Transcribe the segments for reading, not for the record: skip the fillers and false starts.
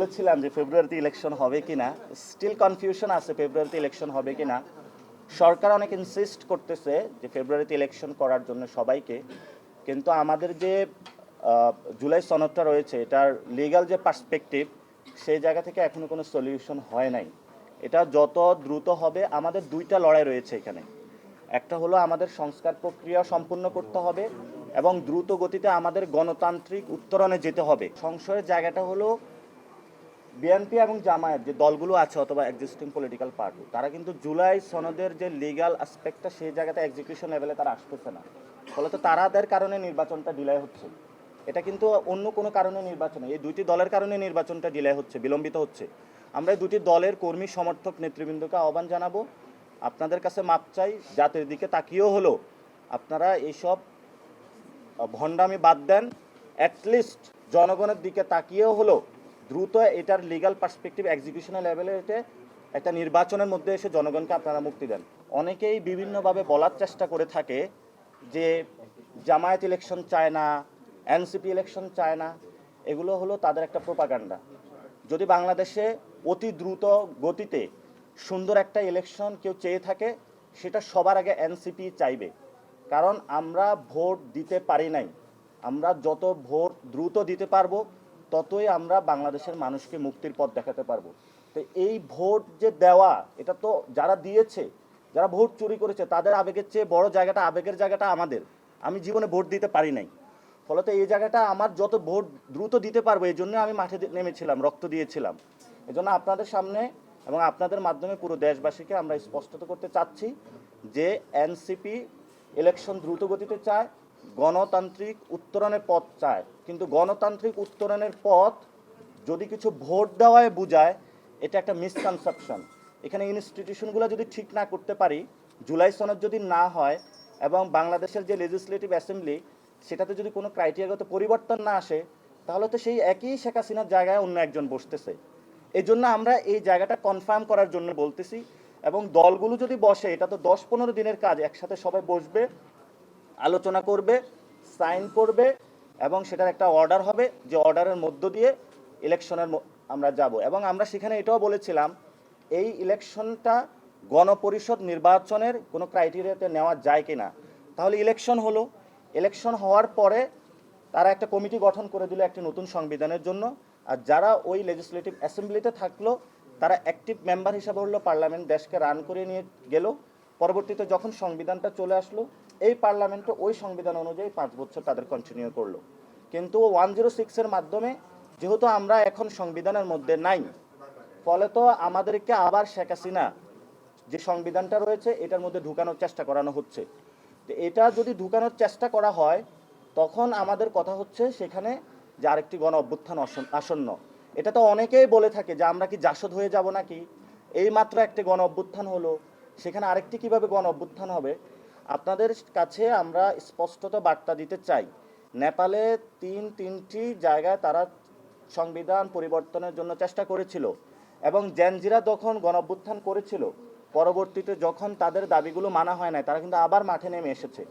বলেছিলাম যে ফেব্রুয়ারিতে ইলেকশন হবে কিনা, স্টিল কনফিউশন আছে ফেব্রুয়ারিতে ইলেকশন হবে কিনা। সরকার অনেক ইনসিস্ট করতেছে যে ফেব্রুয়ারিতে ইলেকশন করার জন্য সবাইকে, কিন্তু আমাদের যে জুলাই সনদটা রয়েছে এটার লিগ্যাল যে পার্সপেক্টিভ সেই জায়গা থেকে এখনো কোনো সলিউশন হয় নাই। এটা যত দ্রুত হবে, আমাদের দুইটা লড়াই রয়েছে এখানে। একটা হলো আমাদের সংস্কার প্রক্রিয়া সম্পূর্ণ করতে হবে এবং দ্রুত গতিতে আমাদের গণতান্ত্রিক উত্তরণে যেতে হবে। সংশয়ের জায়গাটা হলো বিএনপি এবং জামায়াত যে দলগুলো আছে অথবা এক্সিস্টিং পলিটিক্যাল পার্টি, তারা কিন্তু জুলাই সনদের যে লিগ্যাল অ্যাসপেক্টটা সেই জায়গাতে এক্সিকিউশন লেভেলে তারা আসতেছে না। ফলত তারাদের কারণে নির্বাচনটা ডিলে হচ্ছে। এটা কিন্তু অন্য কোনো কারণে নির্বাচনে, এই দুইটি দলের কারণে নির্বাচনটা ডিলে হচ্ছে, বিলম্বিত হচ্ছে। আমরা এই দুটি দলের কর্মী সমর্থক নেতৃবৃন্দকে আহ্বান জানাবো, আপনাদের কাছে মাপ চাই, জাতির দিকে তাকিয়েও হলো আপনারা এইসব ভণ্ডামি বাদ দেন। অ্যাটলিস্ট জনগণের দিকে তাকিয়েও হলো দ্রুত এটার লিগ্যাল পার্সপেক্টিভ এক্সিকিউশনাল লেভেলে এসে একটা নির্বাচনের মধ্যে এসে জনগণকে আপনারা মুক্তি দেন। অনেকেই বিভিন্নভাবে বলার চেষ্টা করে থাকে যে জামায়াত ইলেকশন চায় না, এনসিপি ইলেকশন চায় না। এগুলো হলো তাদের একটা প্রোপাগান্ডা। যদি বাংলাদেশে অতি দ্রুত গতিতে সুন্দর একটা ইলেকশন কেউ চেয়ে থাকে, সেটা সবার আগে এনসিপি চাইবে। কারণ আমরা ভোট দিতে পারি নাই। আমরা যত ভোট দ্রুত দিতে পারবো ততই আমরা বাংলাদেশের মানুষকে মুক্তির পথ দেখাতে পারবো। তো এই ভোট যে দেওয়া, এটা তো যারা দিয়েছে, যারা ভোট চুরি করেছে তাদের আবেগের চেয়ে বড় জায়গাটা, আবেগের জায়গাটা আমাদের। আমি জীবনে ভোট দিতে পারি নাই, ফলত এই জায়গাটা আমার যত ভোট দ্রুত দিতে পারবো এই জন্য আমি মাঠে নেমেছিলাম, রক্ত দিয়েছিলাম। এজন্য আপনাদের সামনে এবং আপনাদের মাধ্যমে পুরো দেশবাসীকে আমরা স্পষ্ট করতে চাচ্ছি যে এনসিপি ইলেকশন দ্রুত গতিতে চায়, গণতান্ত্রিক উত্তরণের পথ চায়। কিন্তু গণতান্ত্রিক উত্তরণের পথ যদি কিছু ভোট দেওয়ায় বোঝায়, এটা একটা মিসকনসেপশন। এখানে ইনস্টিটিউশনগুলো যদি ঠিক না করতে পারি, জুলাই সনদ যদি না হয় এবং বাংলাদেশের যে লেজিসলেটিভ অ্যাসেম্বলি সেটাতে যদি কোনো ক্রাইটেরিয়াগত পরিবর্তন না আসে, তাহলে তো সেই একই শেখ হাসিনার জায়গায় অন্য একজন বসতেছে। এই জন্য আমরা এই জায়গাটা কনফার্ম করার জন্য বলতেছি। এবং দলগুলো যদি বসে, এটা তো 10-15 দিনের কাজ, একসাথে সবাই বসবে, আলোচনা করবে, সাইন করবে এবং সেটার একটা অর্ডার হবে, যে অর্ডারের মধ্য দিয়ে ইলেকশনের আমরা যাব। এবং আমরা সেখানে এটাও বলেছিলাম এই ইলেকশনটা গণপরিষদ নির্বাচনের কোনো ক্রাইটেরিয়াতে নেওয়া যায় কি না। তাহলে ইলেকশন হলো, ইলেকশন হওয়ার পরে তারা একটা কমিটি গঠন করে দিল একটি নতুন সংবিধানের জন্য। আর যারা ওই লেজিসলেটিভ অ্যাসেম্বলিতে থাকলো তারা অ্যাক্টিভ মেম্বার হিসাবে হলো, পার্লামেন্ট দেশকে রান করে নিয়ে গেল। পরবর্তীতে যখন সংবিধানটা চলে আসলো, এই পার্লামেন্টে ওই সংবিধান অনুযায়ী 5 বছর তাদের কন্টিনিউ করলো। কিন্তু 106-এর মাধ্যমে যেহেতু আমরা এখন সংবিধানের মধ্যে নাই, ফলে তো আমাদেরকে আবার শেখ হাসিনা যে সংবিধানটা রয়েছে এটার মধ্যে ঢুকানোর চেষ্টা করানো হচ্ছে। তো এটা যদি ঢুকানোর চেষ্টা করা হয়, তখন আমাদের কথা হচ্ছে সেখানে যে আরেকটি গণ অভ্যুত্থান আসন্ন। এটা তো অনেকেই বলে থাকে যে আমরা কি জাসদ হয়ে যাব নাকি, এই মাত্র একটি গণ অভ্যুত্থান হলো, সেখানে আরেকটি কিভাবে গণ অভ্যুত্থান হবে। আপনাদের কাছে আমরা স্পষ্টত বার্তা দিতে চাই, নেপালে তিনটি জায়গায় তারা সংবিধান পরিবর্তনের জন্য চেষ্টা করেছিল এবং জেনজিরা যখন গণ অভ্যুত্থান করেছিল, পরবর্তীতে যখন তাদের দাবিগুলো মানা হয় না, তারা কিন্তু আবার মাঠে নেমে এসেছে।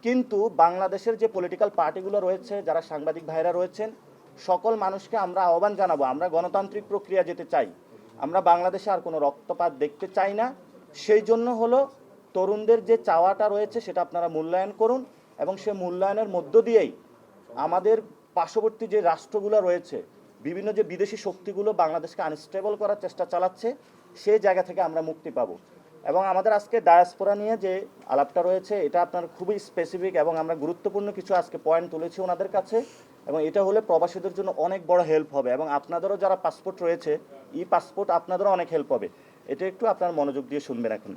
কিন্তু বাংলাদেশের যে পলিটিক্যাল পার্টিগুলো রয়েছে, যারা সাংবাদিক ভাইরা রয়েছেন, সকল মানুষকে আমরা আহ্বান জানাবো, আমরা গণতান্ত্রিক প্রক্রিয়া যেতে চাই, আমরা বাংলাদেশে আর কোনো রক্তপাত দেখতে চাই না। সেই জন্য হলো তরুণদের যে চাওয়াটা রয়েছে সেটা আপনারা মূল্যায়ন করুন এবং সে মূল্যায়নের মধ্য দিয়েই আমাদের পার্শ্ববর্তী যে রাষ্ট্রগুলো রয়েছে, বিভিন্ন যে বিদেশি শক্তিগুলো বাংলাদেশকে আনস্টেবল করার চেষ্টা চালাচ্ছে, সেই জায়গা থেকে আমরা মুক্তি পাবো। এবং আমাদের আজকে ডায়াসপোরা নিয়ে যে আলাপটা রয়েছে এটা আপনার খুবই স্পেসিফিক এবং আমরা গুরুত্বপূর্ণ কিছু আজকে পয়েন্ট তুলেছি ওনাদের কাছে, এবং এটা হলে প্রবাসীদের জন্য অনেক বড় হেল্প হবে এবং আপনাদেরও যারা পাসপোর্ট রয়েছে, ই পাসপোর্ট আপনাদেরও অনেক হেল্প হবে। এটা একটু আপনার মনোযোগ দিয়ে শুনবেন এখন।